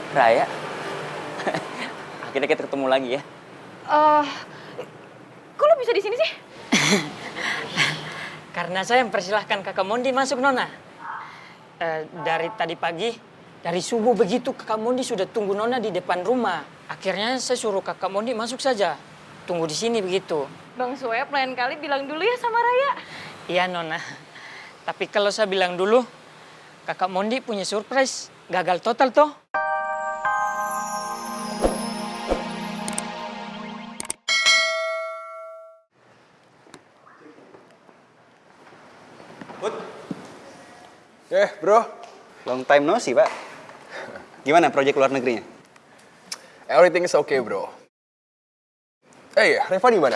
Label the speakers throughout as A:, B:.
A: Raya, akhirnya kita ketemu lagi ya.
B: Eh, kok lo bisa di sini sih?
C: Karena saya mempersilahkan kakak Mondi masuk, Nona. Dari tadi pagi, dari subuh begitu kakak Mondi sudah tunggu Nona di depan rumah. Akhirnya saya suruh kakak Mondi masuk saja. Tunggu di sini begitu.
B: Bang Sueb lain kali bilang dulu ya sama Raya.
C: Iya, Nona. Tapi kalau saya bilang dulu, kakak Mondi punya surprise. Gagal total toh.
D: Bro.
A: Long time no see, Pak. Gimana proyek luar negerinya?
D: Everything is okay, bro. Reva di mana?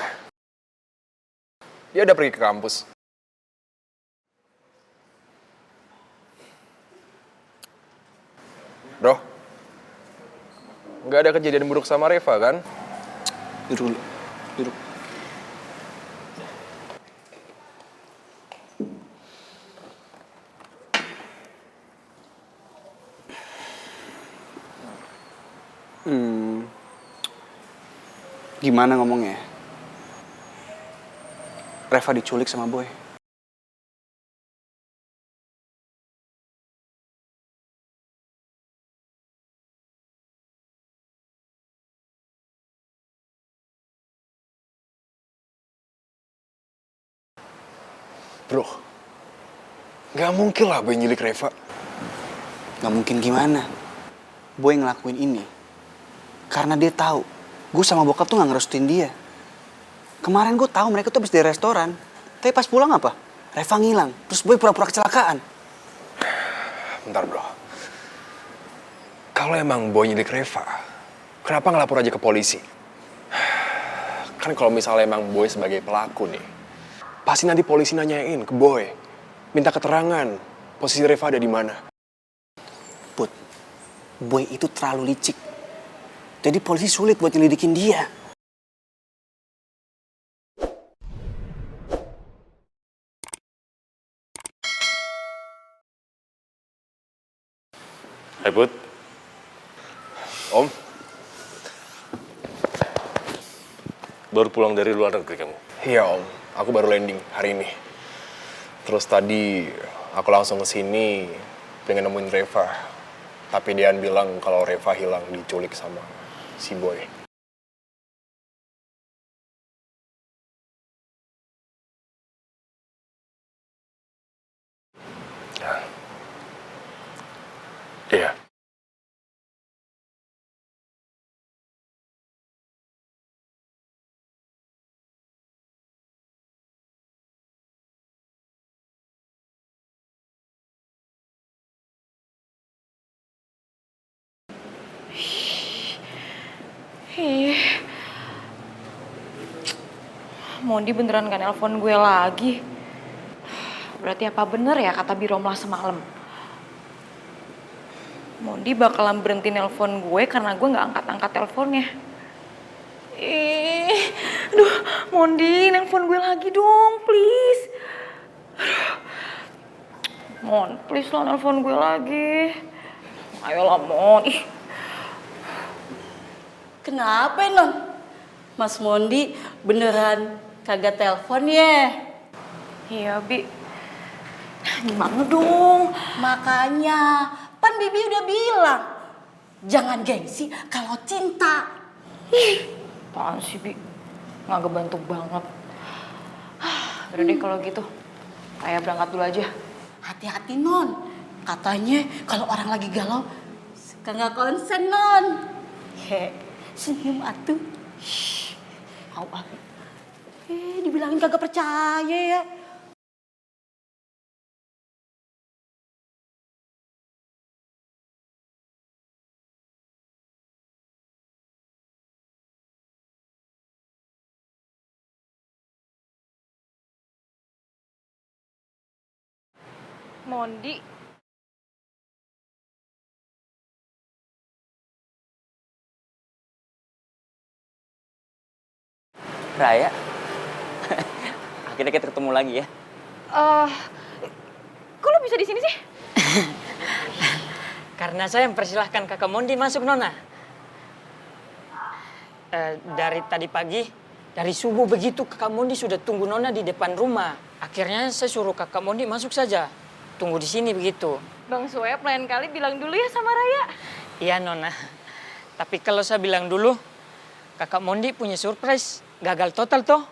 D: Dia udah pergi ke kampus. Bro, nggak ada kejadian buruk sama Reva, kan?
A: Duduk dulu. Duduk. Gimana ngomongnya? Reva diculik sama Boy.
D: Bro, nggak mungkin lah Boy nyulik Reva.
A: Gak mungkin gimana? Boy ngelakuin ini karena dia tahu gue sama bokap tuh gak ngerestuin dia. Kemarin gue tahu mereka tuh habis dari restoran, tapi pas pulang apa? Reva ngilang, terus Boy pura-pura kecelakaan.
D: Bentar, bro. Kalau emang Boy nyulik Reva, kenapa nggak lapor aja ke polisi? Kan kalau misalnya emang Boy sebagai pelaku nih, pasti nanti polisi nanyain ke Boy, minta keterangan posisi Reva ada di mana.
A: Put, Boy itu terlalu licik. Jadi polisi sulit buat nyelidikin dia.
E: Hai Put.
D: Om,
E: Baru pulang dari luar negeri kamu?
D: iya Om, aku baru landing hari ini. Terus tadi aku langsung ke sini pengen nemuin Reva. Tapi Dian bilang kalau Reva hilang diculik sama si Boy.
E: Iya.
B: Ih, Mondi beneran gak nelpon gue lagi. Berarti apa bener ya kata Biromlah semalam? Mondi bakalan berhenti nelpon gue karena gue gak angkat-angkat teleponnya. Aduh, Mondi nelpon gue lagi dong, please. Mon, please lah nelpon gue lagi. Ayolah, Mon.
F: Kenapa, Non? Mas Mondi beneran kagak telepon ya?
B: Iya, Bi. Gimana dong?
F: Makanya, pan Bibi udah bilang, jangan gengsi kalau cinta.
B: Apaan sih, Bi? Nggak kebantu banget. Udah deh kalau gitu. Ayah berangkat dulu aja.
F: Hati-hati, Non. Katanya kalau orang lagi galau, suka nggak konsen, Non. Senyum atuh. Au, Abi. Dibilangin kagak percaya ya.
B: Mondi.
A: Raya, akhirnya kita ketemu lagi ya.
B: Kok lo bisa di sini sih?
C: karena saya mempersilahkan kakak Mondi masuk Nona. Dari tadi pagi, dari subuh begitu kakak Mondi sudah tunggu Nona di depan rumah. Akhirnya saya suruh kakak Mondi masuk saja. Tunggu di sini begitu.
B: Bang Sueb lain kali bilang dulu ya sama Raya.
C: Iya Nona. Tapi kalau saya bilang dulu, kakak Mondi punya surprise. Gagal total toh.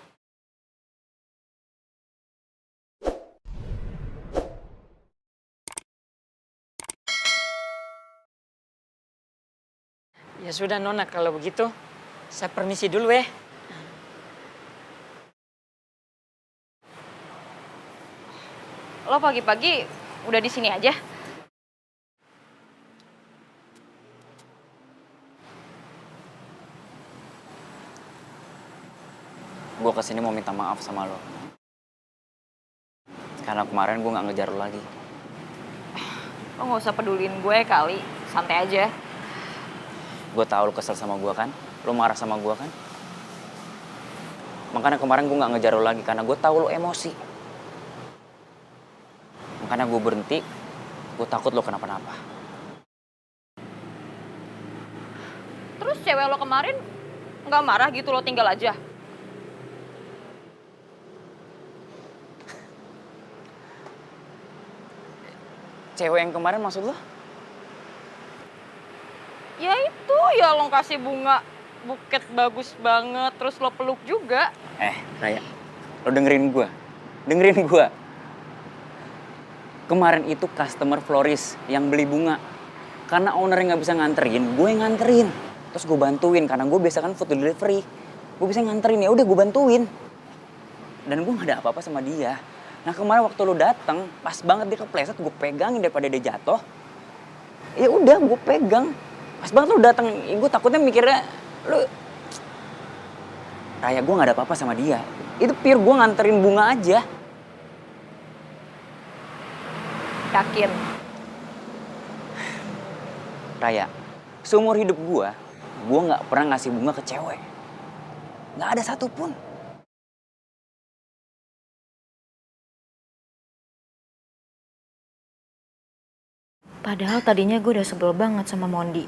C: Ya sudah Nona, kalau begitu saya permisi dulu ya.
B: Lo pagi-pagi udah di sini aja?
G: Gue kesini mau minta maaf sama lo. Karena kemarin gue gak ngejar lo lagi.
B: Lo gak usah pedulin gue kali, santai aja.
G: Gue tahu lo kesel sama gue kan? Lo marah sama gue kan? Makanya kemarin gue gak ngejar lo lagi karena gue tahu lo emosi. Makanya gue berhenti, gue takut lo kenapa-napa.
B: Terus cewek lo kemarin gak marah gitu, lo tinggal aja?
G: Cewek yang kemarin maksud lo?
B: Ya itu, ya lo kasih bunga buket bagus banget, terus lo peluk juga.
G: Raya, lo dengerin gue. Dengerin gue. Kemarin itu customer florist yang beli bunga. Karena ownernya gak bisa nganterin, gue yang nganterin. Terus gue bantuin, karena gue biasa kan food delivery. Gue bisa nganterin, ya udah gue bantuin. Dan gue gak ada apa-apa sama dia. Nah kemarin waktu lo datang, pas banget dia kepleset, gue pegangin daripada dia jatuh. Ya udah, gue pegang. Pas banget lo datang, ya gue takutnya mikirnya lo... Raya, gue gak ada apa-apa sama dia. Itu pure gue nganterin bunga aja.
B: Yakin?
G: Raya, seumur hidup gue gak pernah ngasih bunga ke cewek. Gak ada satupun.
B: Padahal tadinya gue udah sebel banget sama Mondi.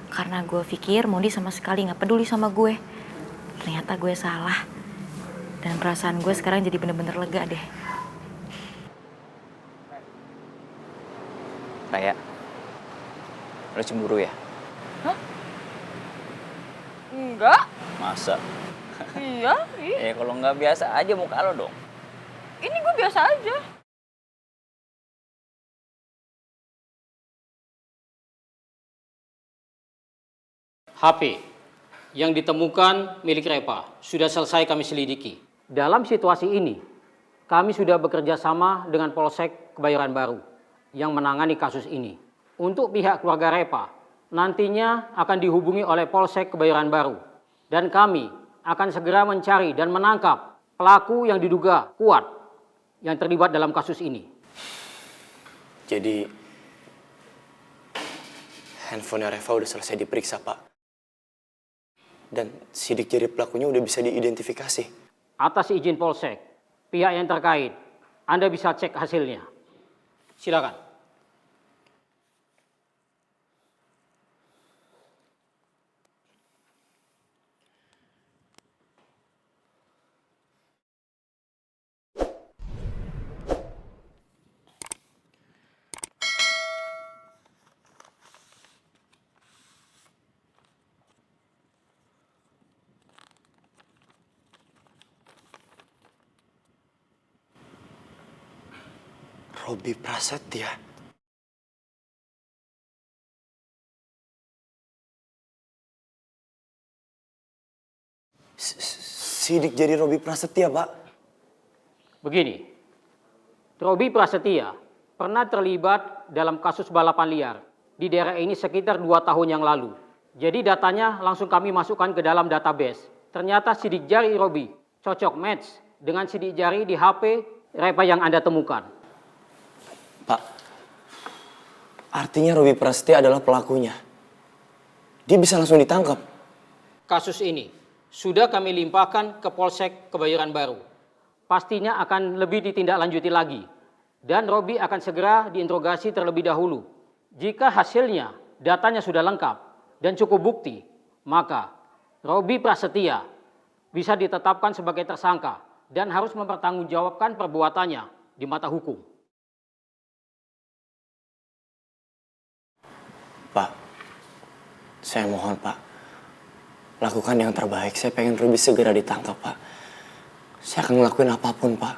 B: Karena gue pikir Mondi sama sekali gak peduli sama gue. Ternyata gue salah. Dan perasaan gue sekarang jadi bener-bener lega deh.
G: Raya, lo cemburu ya?
B: Hah? Enggak.
G: Masa?
B: Iya, ih.
G: Kalau nggak biasa aja muka lo dong.
B: Ini gue biasa aja.
H: HP yang ditemukan milik Repa sudah selesai kami selidiki. Dalam situasi ini, kami sudah bekerja sama dengan Polsek Kebayoran Baru yang menangani kasus ini. Untuk pihak keluarga Repa, nantinya akan dihubungi oleh Polsek Kebayoran Baru. Dan kami akan segera mencari dan menangkap pelaku yang diduga kuat yang terlibat dalam kasus ini.
I: Jadi, handphonenya Reva udah selesai diperiksa, Pak. Dan sidik jari pelakunya udah bisa diidentifikasi.
H: Atas izin Polsek, pihak yang terkait, Anda bisa cek hasilnya. Silakan.
I: Robi Prasetya. Sidik jari Robi Prasetya, Pak.
H: Begini, Robi Prasetya pernah terlibat dalam kasus balapan liar di daerah ini sekitar 2 tahun yang lalu. Jadi datanya langsung kami masukkan ke dalam database. Ternyata sidik jari Robi cocok match dengan sidik jari di HP Repa yang Anda temukan.
I: Pak, artinya Robi Prasetya adalah pelakunya. Dia bisa langsung ditangkap.
H: Kasus ini sudah kami limpahkan ke Polsek Kebayoran Baru. Pastinya akan lebih ditindaklanjuti lagi. Dan Robi akan segera diinterogasi terlebih dahulu. Jika hasilnya, datanya sudah lengkap dan cukup bukti, maka Robi Prasetya bisa ditetapkan sebagai tersangka dan harus mempertanggungjawabkan perbuatannya di mata hukum.
I: Pak, saya mohon Pak, lakukan yang terbaik. Saya pengen Robi segera ditangkap Pak. Saya akan ngelakuin apapun Pak.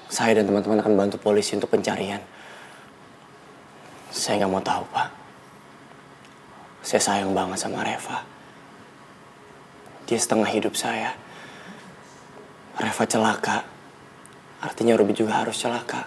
I: Saya dan teman-teman akan bantu polisi untuk pencarian. Saya nggak mau tahu Pak. Saya sayang banget sama Reva. Dia setengah hidup saya. Reva celaka, artinya Robi juga harus celaka.